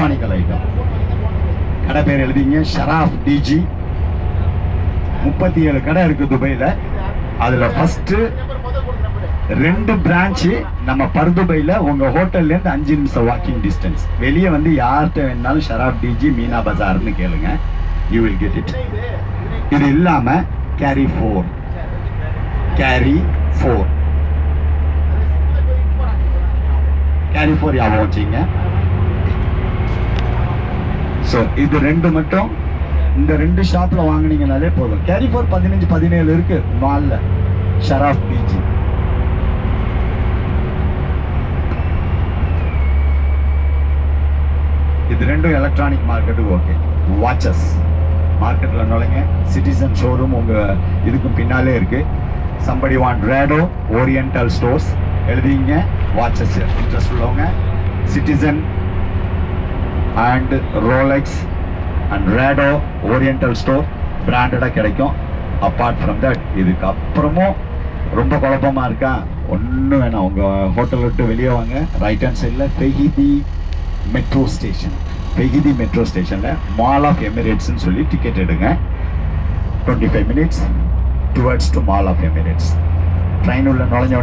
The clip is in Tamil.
Electronical item. கடை பேர் எழுதிங்க, ஷராஃப் டிஜி. 37 கடை இருக்கு துபாயில. அதுல ஃபர்ஸ்ட் 2 பிரான்ச்சு நம்ம பர்துபையில. உங்க ஹோட்டல்ல இருந்து 5 நிமிஷம் வாக்கிங் டிஸ்டன்ஸ். வெளியே வந்து யார்கிட்ட வேணாலும் ஷராஃப் டிஜி மீனா பஜார்னு கேளுங்க, யூ வில் கெட் இட். இது இல்லாம கேரி 4 ஞாபகம் வச்சுங்க. ஸோ இது 2 மட்டும் இந்த 2 ஷாப்ல வாங்கினீங்கனாலே போதும். கேரி 4 15 17 இருக்கு மால்ல. ஷராஃப் டிஜி. இது 2 எலக்ட்ரானிக் மார்க்கெட்டுக்கு ஓகே. வாட்சஸ் மார்க்கெட்ல நுழைங்க. சிட்டிசன் ஷோரூம் உங்க இதுக்கும் பின்னாலே இருக்கு. somebody want Rado Oriental stores எழுதிங்க. வாட்சஸ் இன்ட்ரெஸ்ட் உள்ளவங்க Citizen and Rolex and Rado Oriental store பிராண்டடா கிடைக்கும். அப்பார்ட் ஃப்ரம் தட் இதுக்கு அப்புறமும் ரொம்ப குழப்பமா இருக்கா, ஒன்றும் வேணாம். உங்க ஹோட்டல் விட்டு வெளியே வாங்க. ரைட் ஹேண்ட் சைடில் பெஹிதி மெட்ரோ ஸ்டேஷன். பெஹிதி மெட்ரோ ஸ்டேஷனில் மால் ஆஃப் எமிரேட்ஸ்ன்னு சொல்லி டிக்கெட் எடுங்க. 25 minutes towards to mall of Emirates. Train உள்ள நுழைஞ்ச